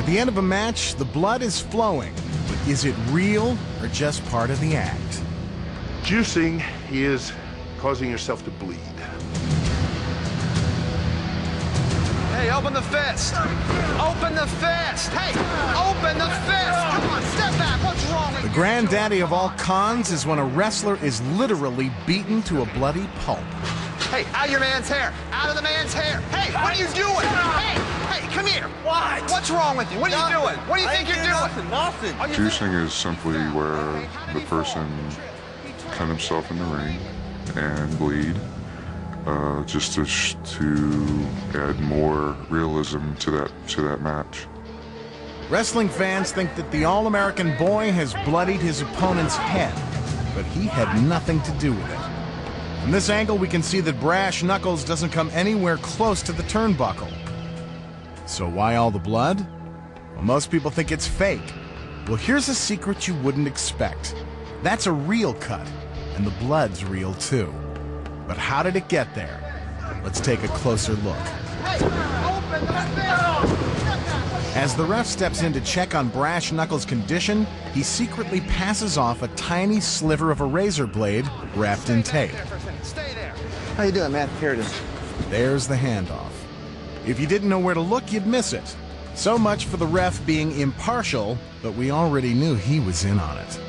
the end of a match, the blood is flowing. But is it real or just part of the act? Juicing is causing yourself to bleed. Hey, open the fist! Open the fist! Hey, open the fist! Come on, step back! What's wrong with you? The granddaddy of all cons is when a wrestler is literally beaten to a bloody pulp. Hey, out of your man's hair! Out of the man's hair! Hey, what are you doing? Hey, come here! What? What's wrong with you? What are you doing? What do you think you're doing? Nothing. Juicing is simply where the person cut himself in the ring and bleed, just to add more realism to that match. Wrestling fans think that the All-American boy has bloodied his opponent's head, but he had nothing to do with it. From this angle, we can see that Brash Knuckles doesn't come anywhere close to the turnbuckle. So why all the blood? Well, most people think it's fake. Well, here's a secret you wouldn't expect. That's a real cut, and the blood's real too. But how did it get there? Let's take a closer look. As the ref steps in to check on Brash Knuckles' condition, he secretly passes off a tiny sliver of a razor blade wrapped in tape. How you doing, man? Here it is. There's the handoff. If you didn't know where to look, you'd miss it. So much for the ref being impartial, but we already knew he was in on it.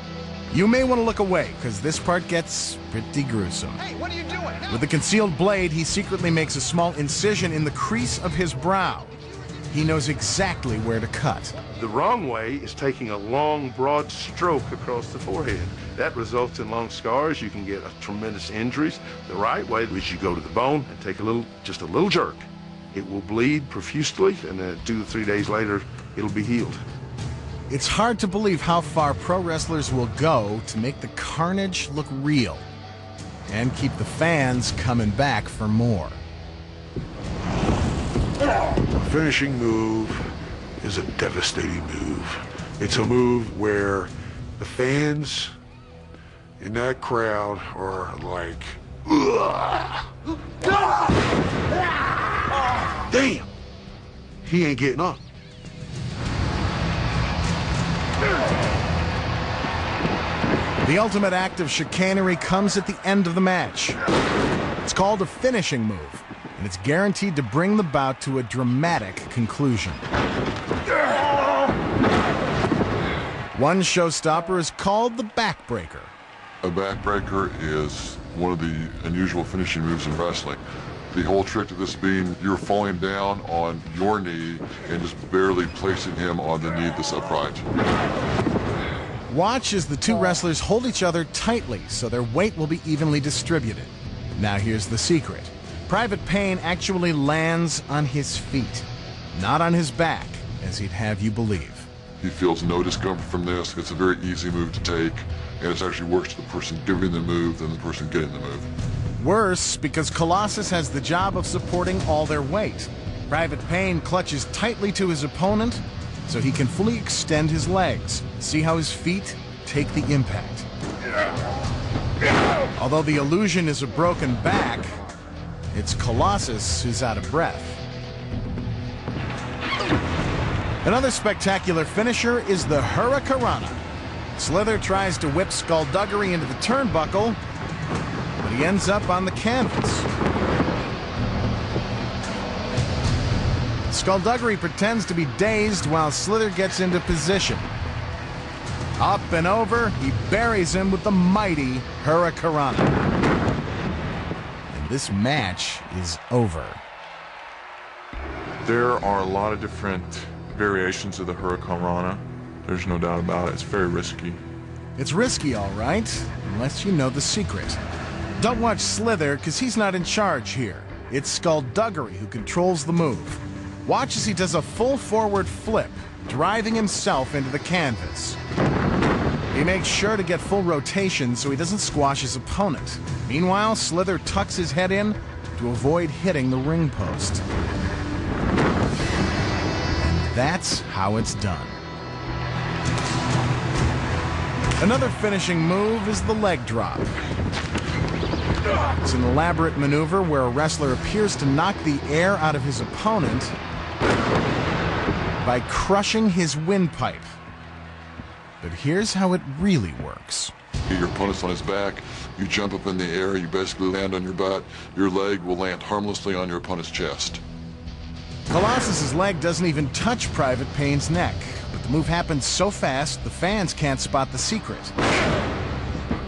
You may want to look away, because this part gets pretty gruesome. Hey, what are you doing? No. With the concealed blade, he secretly makes a small incision in the crease of his brow. He knows exactly where to cut. The wrong way is taking a long, broad stroke across the forehead. That results in long scars. You can get tremendous injuries. The right way is you go to the bone and take just a little jerk. It will bleed profusely, and then 2 to 3 days later, it'll be healed. It's hard to believe how far pro wrestlers will go to make the carnage look real and keep the fans coming back for more. A finishing move is a devastating move. It's a move where the fans in that crowd are like, damn, he ain't getting up. The ultimate act of chicanery comes at the end of the match. It's called a finishing move, and it's guaranteed to bring the bout to a dramatic conclusion. One showstopper is called the backbreaker. A backbreaker is one of the unusual finishing moves in wrestling. The whole trick of this being you're falling down on your knee and just barely placing him on the knee that's upright. Watch as the two wrestlers hold each other tightly so their weight will be evenly distributed. Now here's the secret. Private Payne actually lands on his feet, not on his back, as he'd have you believe. He feels no discomfort from this. It's a very easy move to take, and it's actually worse to the person giving the move than the person getting the move. Worse, because Colossus has the job of supporting all their weight. Private Payne clutches tightly to his opponent so he can fully extend his legs. See how his feet take the impact. Although the illusion is a broken back, it's Colossus who's out of breath. Another spectacular finisher is the Hurricanrana. Slither tries to whip Skullduggery into the turnbuckle, but he ends up on the canvas. Skullduggery pretends to be dazed while Slither gets into position. Up and over, he buries him with the mighty Hurricanrana. And this match is over. There are a lot of different variations of the Hurricanrana. There's no doubt about it. It's very risky. It's risky, all right, unless you know the secret. Don't watch Slither, because he's not in charge here. It's Skullduggery who controls the move. Watch as he does a full forward flip, driving himself into the canvas. He makes sure to get full rotation so he doesn't squash his opponent. Meanwhile, Slither tucks his head in to avoid hitting the ring post. And that's how it's done. Another finishing move is the leg drop. It's an elaborate maneuver where a wrestler appears to knock the air out of his opponent by crushing his windpipe. But here's how it really works. Your opponent's on his back, you jump up in the air, you basically land on your butt, your leg will land harmlessly on your opponent's chest. Colossus's leg doesn't even touch Private Payne's neck, but the move happens so fast the fans can't spot the secret.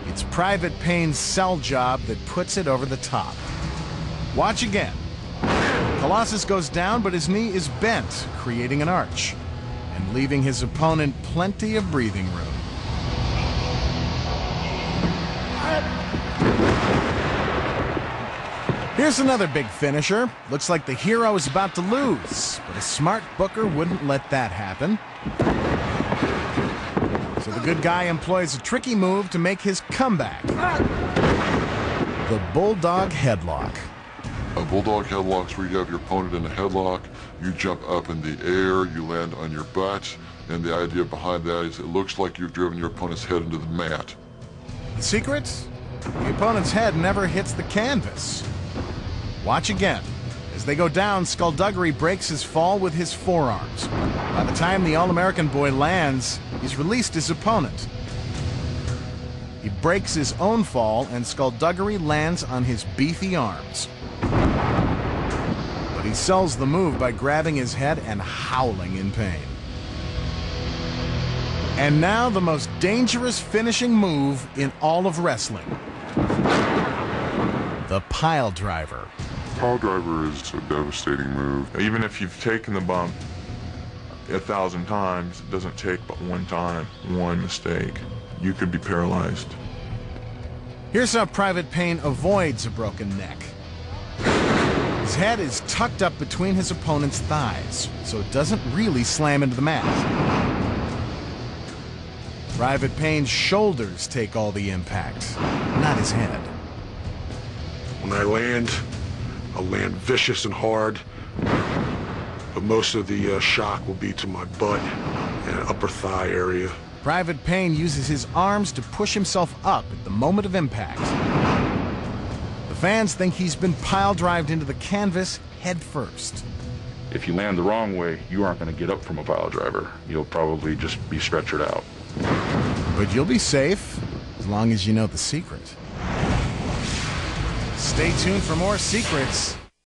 It's Private Payne's sell job that puts it over the top. Watch again. Colossus goes down, but his knee is bent, creating an arch, and leaving his opponent plenty of breathing room. Here's another big finisher. Looks like the hero is about to lose, but a smart booker wouldn't let that happen. So the good guy employs a tricky move to make his comeback. The Bulldog Headlock. A bulldog headlock is where you have your opponent in a headlock, you jump up in the air, you land on your butt, and the idea behind that is it looks like you've driven your opponent's head into the mat. The secret? The opponent's head never hits the canvas. Watch again. As they go down, Skullduggery breaks his fall with his forearms. By the time the All-American boy lands, he's released his opponent. He breaks his own fall, and Skullduggery lands on his beefy arms. But he sells the move by grabbing his head and howling in pain. And now the most dangerous finishing move in all of wrestling. The pile driver. Pile driver is a devastating move. Even if you've taken the bump 1,000 times, it doesn't take but one time, one mistake. You could be paralyzed. Here's how Private Payne avoids a broken neck. His head is tucked up between his opponent's thighs, so it doesn't really slam into the mat. Private Payne's shoulders take all the impact, not his head. When I land, I'll land vicious and hard, but most of the shock will be to my butt and upper thigh area. Private Payne uses his arms to push himself up at the moment of impact. The fans think he's been pile-drived into the canvas head first. If you land the wrong way, you aren't going to get up from a pile driver. You'll probably just be stretchered out. But you'll be safe, as long as you know the secret. Stay tuned for more secrets